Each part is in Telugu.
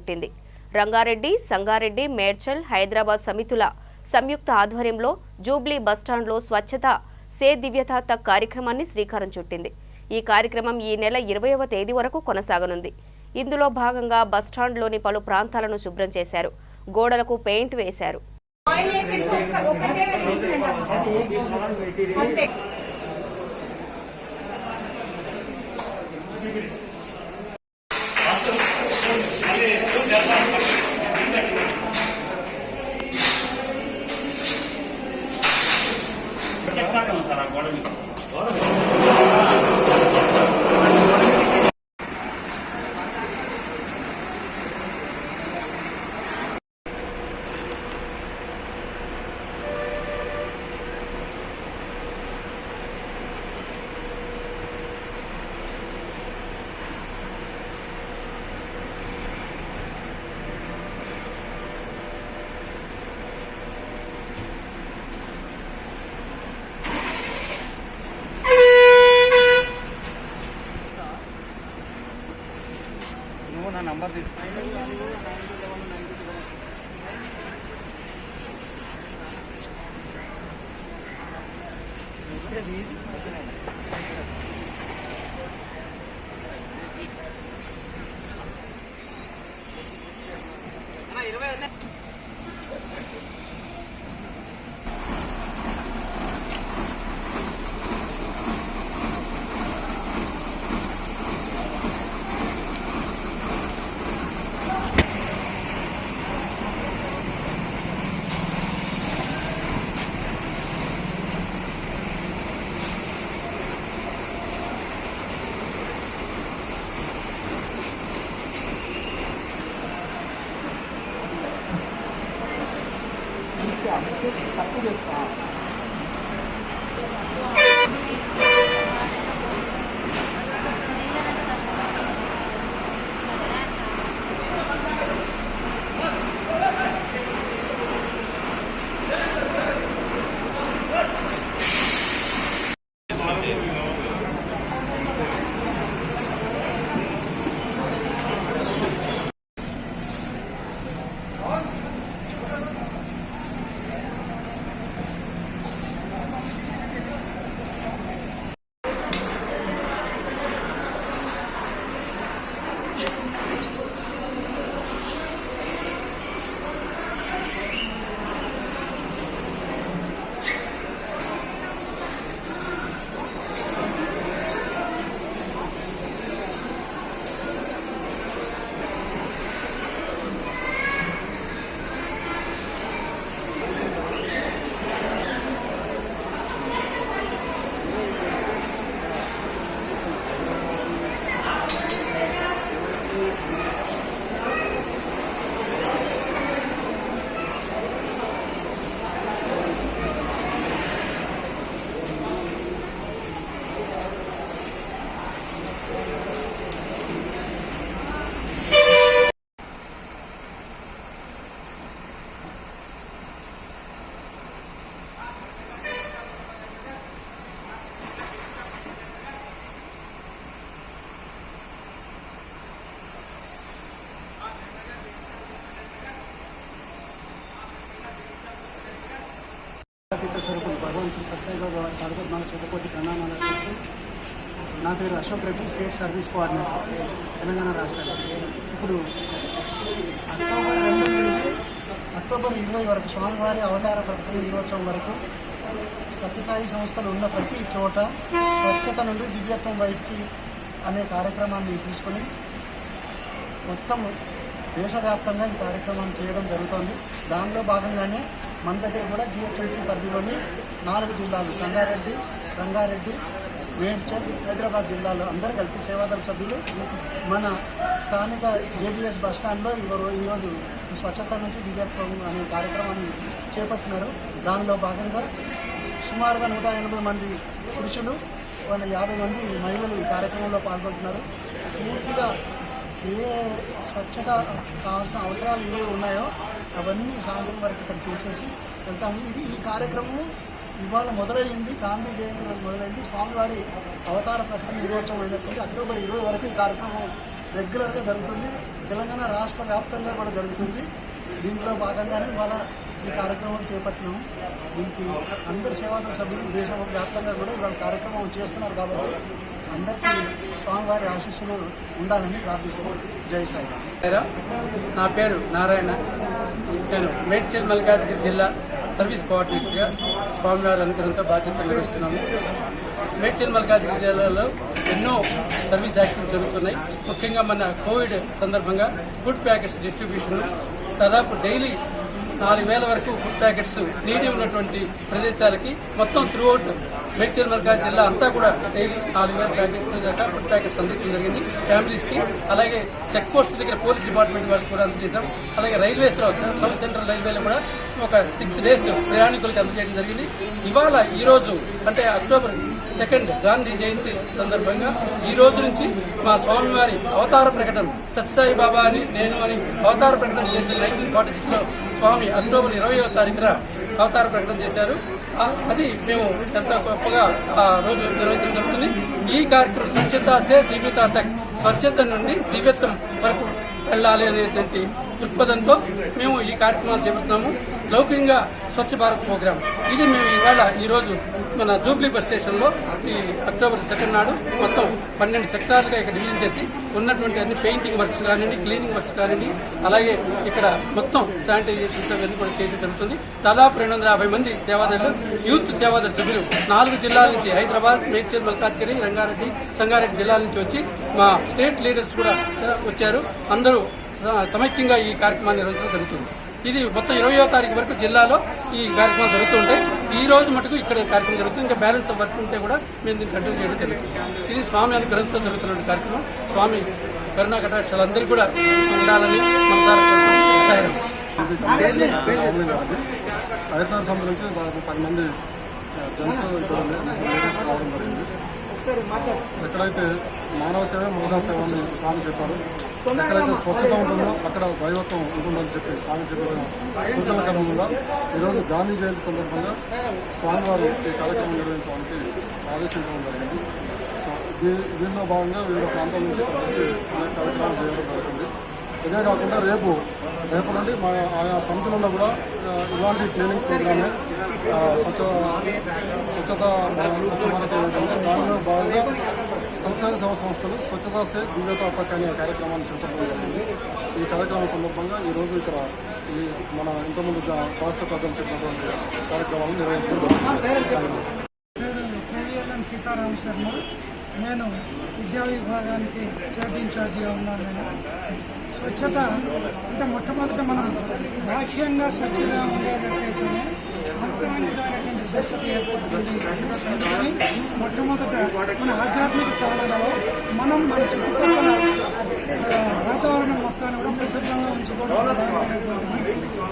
చుట్టింది. రంగారెడ్డి, సంగారెడ్డి, మేడ్చల్, హైదరాబాద్ సమితుల సంయుక్త ఆధ్వర్యంలో జూబ్లీ బస్టాండ్లో స్వచ్ఛత సే దివ్యత తక్ కార్యక్రమాన్ని శ్రీకారం చుట్టింది. ఈ కార్యక్రమం ఈ నెల 20వ తేదీ వరకు కొనసాగనుంది. ఇందులో భాగంగా బస్టాండ్లోని పలు ప్రాంతాలను శుభ్రం చేశారు. గోడలకు పెయింట్ వేశారు. నా నంబర్ తీసుకో. తప్పు చేస్తా స్వరూపులు భగవాన్ శ్రీ సత్యసాయిబాబా భారతమాల శతకోటి ప్రణామాలు అర్పిస్తూ నా పేరు Ashok Reddy, state service coordinator, Telangana రాష్ట్రానికి. ఇప్పుడు అక్టోబర్ 20 వరకు స్వామివారి అవతార ప్రకటన దినోత్సవం వరకు సత్యసాయి సంస్థలు ఉన్న ప్రతి చోట స్వచ్ఛత నుండి దివ్యత్వం వైపుకి అనే కార్యక్రమాన్ని తీసుకొని మొత్తం దేశవ్యాప్తంగా ఈ కార్యక్రమాన్ని చేయడం జరుగుతుంది. దానిలో భాగంగానే మన దగ్గర కూడా జిహెచ్ఎంసీ పరిధిలోని 4 జిల్లాలు సంగారెడ్డి, రంగారెడ్డి, మేడ్చల్, హైదరాబాద్ జిల్లాలో అందరూ కలిపి సేవాదళ సభ్యులు మన స్థానిక జేబీఎస్ బస్టాండ్లో ఈరోజు స్వచ్ఛత నుంచి దివ్యత్వం అనే కార్యక్రమాన్ని చేపట్టినారు. దానిలో భాగంగా సుమారుగా 180 మంది పురుషులు, 50 మంది మహిళలు ఈ కార్యక్రమంలో పాల్గొంటున్నారు. పూర్తిగా ఏ స్వచ్ఛత కావాల్సిన అవసరాలు ఏవి ఉన్నాయో అవన్నీ సాయంత్రం వరకు ఇక్కడ చూసేసి వెళ్తాము. ఈ కార్యక్రమం ఇవాళ మొదలైంది, గాంధీ జయంతి రోజు మొదలైంది. స్వామివారి అవతార ప్రకటన దినోత్సవం అయినటువంటి అక్టోబర్ 20 వరకు ఈ కార్యక్రమం రెగ్యులర్గా జరుగుతుంది. తెలంగాణ రాష్ట్ర వ్యాప్తంగా కూడా జరుగుతుంది. దీంట్లో భాగంగానే ఇవాళ ఈ కార్యక్రమం చేపట్టినాము. దీనికి అందరు సేవాదళ సభ్యులు దేశం వ్యాప్తంగా కూడా ఇవాళ కార్యక్రమం చేస్తున్నారు. కాబట్టి అందరికీ స్వామివారి ఆశీస్సులు ఉండాలని ప్రార్థిస్తున్నాం. జై సాయి. నా పేరు నారాయణ. నేను మేడ్చల్ మల్కాజ్గిరి జిల్లా సర్వీస్ కోఆర్డినేటర్గా స్వామివారి అనుగ్రహంతో బాధ్యతలు నిర్వహిస్తున్నాము. మేడ్చల్ మల్కాజ్గిరి జిల్లాలో ఎన్నో సర్వీస్ యాక్టివిటీస్ జరుగుతున్నాయి. ముఖ్యంగా మన కోవిడ్ సందర్భంగా ఫుడ్ ప్యాకెట్స్ డిస్ట్రిబ్యూషన్ దాదాపు డైలీ 4,000 వరకు ఫుడ్ ప్యాకెట్స్ నీడి ఉన్నటువంటి ప్రదేశాలకి మొత్తం త్రూఅవుట్ మేడ్చల్ మల్కాజ్ జిల్లా అంతా కూడా డైలీ 4,000 ప్యాకెట్స్ దాకా ఫుడ్ ప్యాకెట్స్ అందించడం జరిగింది ఫ్యామిలీస్కి. అలాగే చెక్ పోస్ట్ దగ్గర పోలీస్ డిపార్ట్మెంట్ వాళ్ళకి కూడా అందజేశాం. అలాగే రైల్వేస్లో సౌత్ సెంట్రల్ రైల్వేలో కూడా ఒక 6 days ప్రయాణికులకు అందజేయడం జరిగింది. ఇవాళ ఈరోజు అంటే October 2 గాంధీ జయంతి సందర్భంగా ఈ రోజు నుంచి మా స్వామివారి అవతార ప్రకటన సత్యసాయి బాబా అని నేను అని అవతార ప్రకటన చేసి 1946లో స్వామి October 20వ తారీఖున అవతార ప్రకటన చేశారు. అది మేము ఎంతో గొప్పగా ఆ రోజు నిర్వహించడం జరుగుతుంది. ఈ కార్యక్రమం స్వచ్ఛత సే దివ్యత తక్, స్వచ్ఛత నుండి దివ్యత్వం వరకు వెళ్ళాలి అనేటువంటి దృక్పథంతో మేము ఈ కార్యక్రమాలు చేపడుతున్నాము. లౌకికంగా స్వచ్ఛ భారత్ ప్రోగ్రాం ఇది మేము ఈరోజు మన జూబ్లీ బస్ స్టేషన్లో ఈ October 2 నాడు మొత్తం 12 సెక్టార్లుగా ఇక్కడ డివిజన్ చేసి ఉన్నటువంటి అన్ని పెయింటింగ్ వర్క్స్ కానివ్వండి, క్లీనింగ్ వర్క్స్ కానివ్వండి, అలాగే ఇక్కడ మొత్తం శానిటైజేషన్స్ అవన్నీ కూడా చేయడం జరుగుతుంది. దాదాపు 250 మంది సేవాదళులు, యూత్ సేవాదళ సభ్యులు 4 జిల్లాల నుంచి హైదరాబాద్, మేడ్చల్, మల్కాజ్గిరి, రంగారెడ్డి, సంగారెడ్డి జిల్లాల నుంచి వచ్చి మా స్టేట్ లీడర్స్ కూడా వచ్చారు. అందరూ సమైక్యంగా ఈ కార్యక్రమాన్ని నిర్వహించడం జరుగుతుంది. ఇది మొత్తం 20వ తారీఖు వరకు జిల్లాలో ఈ కార్యక్రమం జరుగుతుంటాయి. ఈ రోజు మటుకు ఇక్కడ కార్యక్రమం జరుగుతుంది. ఇంకా బ్యాలెన్స్ వర్క్ ఉంటే కూడా మేము దీన్ని కంటిన్యూ చేయడం జరుగుతుంది. ఇది స్వామి అనుగ్రహంతో జరుగుతున్న కార్యక్రమం. స్వామి కరుణా కటాక్షాలు అందరికీ కూడా ఉండాలని మనసారా కోరుకుంటున్నాను. హైదరాబాద్ సంబంధించి దాదాపు 10 మంది జెంట్స్ ఇక్కడ రావడం జరిగింది. ఎక్కడైతే మానవ సేవ మానవ సేవ అని స్వామి చెప్పారు, ఎక్కడైతే స్వచ్ఛత ఉంటుందో అక్కడ దైవత్వం ఉంటుందని చెప్పి స్వామి చెప్పిన సూచన క్రమంగా ఈరోజు గాంధీ జయంతి సందర్భంగా స్వామివారు ఈ కార్యక్రమం నిర్వహించడానికి ఆదేశించడం జరిగింది. సో దీనిలో భాగంగా వివిధ ప్రాంతాల నుంచి అనేక కార్యక్రమాలు చేయడం జరుగుతుంది. ఇదే కాకుండా రేపు నుండి మా ఆయా సమితులలో కూడా ఇలాంటి క్లీనింగ్ ప్రోగ్రామే స్వచ్ఛ భారత్ ఏమిటంటే దానిలో భాగంగా సంస్థాయ సేవా సంస్థలు స్వచ్ఛతా సే దివ్యత తక్ అనే కార్యక్రమాన్ని చేపట్టడం జరిగింది. ఈ కార్యక్రమం సందర్భంగా ఈరోజు ఇక్కడ ఈ మన ఇంతకుముందు స్వాస్థ్య పెద్దలు చెప్పినటువంటి కార్యక్రమాలను నిర్వహించడం జరుగుతుంది. సీతారాం శర్మ, నేను విద్యా విభాగానికి స్టేట్ ఇన్ఛార్జిగా ఉన్నాను. స్వచ్ఛత అంటే మొట్టమొదట మనం బాహ్యంగా స్వచ్ఛగా ఉండేటట్టయితేనే అంతరంగికమైనటువంటి స్వచ్ఛత ఏర్పడుతుంది. అందుకని మొట్టమొదట మన ఆధ్యాత్మిక సాధనలో మనం మన చుట్టుపక్కల వాతావరణం మొత్తాన్ని కూడా పరిశుభ్రంగా ఉంచుకోవడం,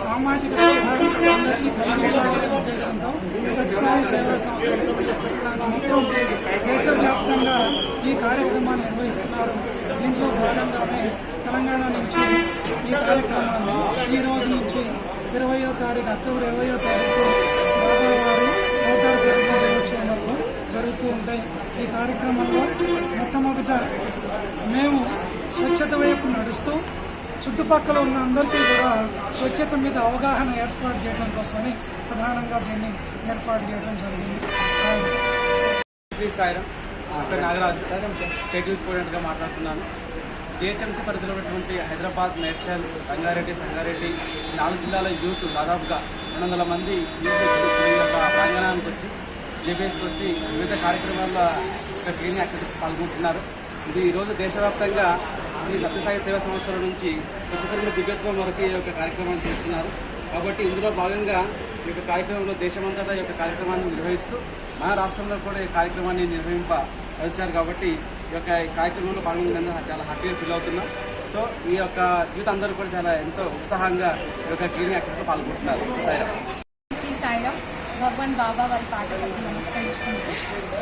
సామాజిక సౌహార్దం అందరికీ కల్పించాలనే ఉద్దేశంతో సత్యసాయి సేవా సంస్థలు మొత్తం దేశవ్యాప్తంగా ఈ కార్యక్రమాన్ని నిర్వహిస్తున్నారు. దీంట్లో భాగంగానే తెలంగాణ నుంచి ఈ కార్యక్రమాన్ని ఈ రోజు నుంచి 20వ తారీఖు October 20వ తారీఖు బాబావారి అవతార ప్రకటన దినోత్సవం జరుగుతూ ఉంటాయి. ఈ కార్యక్రమంలో మొట్టమొదట మేము స్వచ్ఛత వైపు నడుస్తూ చుట్టుపక్కల ఉన్న అందరికీ కూడా స్వచ్ఛత మీద అవగాహన ఏర్పాటు చేయడం కోసమని ప్రధానంగా దీన్ని ఏర్పాటు చేయడం జరిగింది. శ్రీ సాయిరాం, నాగరాజు, స్టేట్ యూత్ ప్రెసిడెంట్గా మాట్లాడుతున్నాను. జిహెచ్ఎంసీ పరిధిలో ఉన్నటువంటి హైదరాబాద్, మేడ్చల్, రంగారెడ్డి, సంగారెడ్డి 4 జిల్లాల యూత్ దాదాపుగా 200 మంది యూత్ ప్రాంగణానికి వచ్చి జేబీఎస్కి వచ్చి వివిధ కార్యక్రమాల్లో క్లీనింగ్ యాక్టివిటీస్ పాల్గొంటున్నారు. ఇది ఈరోజు దేశవ్యాప్తంగా ఈ సత్యసాయి సేవా సంస్థల నుంచి స్వచ్ఛత దివ్యత్వం వరకు ఈ యొక్క కార్యక్రమాన్ని చేస్తున్నారు. కాబట్టి ఇందులో భాగంగా ఈ యొక్క కార్యక్రమంలో దేశమంతటా ఈ యొక్క కార్యక్రమాన్ని నిర్వహిస్తూ మన రాష్ట్రంలో కూడా ఈ కార్యక్రమాన్ని నిర్వహించారు. కాబట్టి ఈ యొక్క కార్యక్రమంలో పాల్గొనడానికి చాలా హ్యాపీగా ఫీల్ అవుతున్నాం. సో ఈ యొక్క యూత్ అందరూ కూడా చాలా ఎంతో ఉత్సాహంగా ఈ యొక్క క్లీనింగ్ యాక్టివిటీలో పాల్గొంటున్నారు. శ్రీ సాయిరాం, భగవాన్ బాబా వారి పాటలకు నమస్కరించుకుంటూ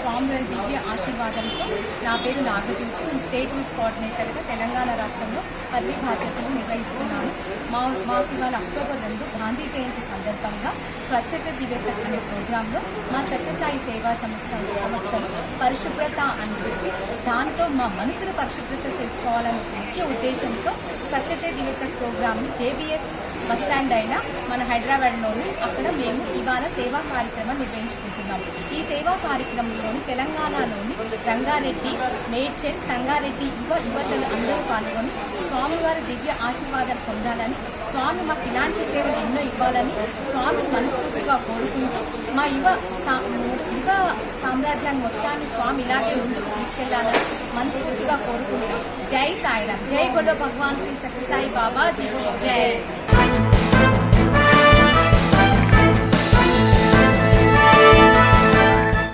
స్వామివారి దివ్య ఆశీర్వాదంతో నా పేరు నాగజ్యోతి. నేను స్టేట్ యూత్ కోఆర్డినేటర్గా తెలంగాణ రాష్ట్రంలో పదవి బాధ్యతలు నిర్వహిస్తున్నాను. మాకు ఇవాళ అక్టోబర్ 2 గాంధీ జయంతి సందర్భంగా స్వచ్ఛత దివ్యత అనే ప్రోగ్రాంలో మా సత్యసాయి సేవా సంస్థలు పరిశుభ్రత అని చెప్పి దాంతో మా మనసును పరిశుభ్రత చేసుకోవాలనే ముఖ్య ఉద్దేశంతో స్వచ్ఛత దివ్యత ప్రోగ్రాంని జేబీఎస్ బస్ స్టాండ్ అయిన మన హైదరాబాద్లోని అక్కడ మేము ఇవాళ సేవా కార్యక్రమం నిర్వహించుకుంటున్నాం. ఈ సేవా కార్యక్రమంలోని తెలంగాణలోని రంగారెడ్డి, మేడ్చల్, సంగారెడ్డి యువతలు అందరూ పాల్గొని స్వామివారి దివ్య ఆశీర్వాదాలు పొందాలని, స్వామి మాకు ఇలాంటి సేవలు ఎన్నో ఇవ్వాలని స్వామి మనస్ఫూర్తిగా కోరుకుంటూ మా యువ సామ్రాజ్యాన్ని మొత్తాన్ని స్వామి ఇలాగే ముందుకు తీసుకెళ్లాలని మనస్ఫూర్తిగా కోరుకుంటూ జై సాయిరామ్, జై బోలో భగవాన్ శ్రీ సత్యసాయి బాబా జై.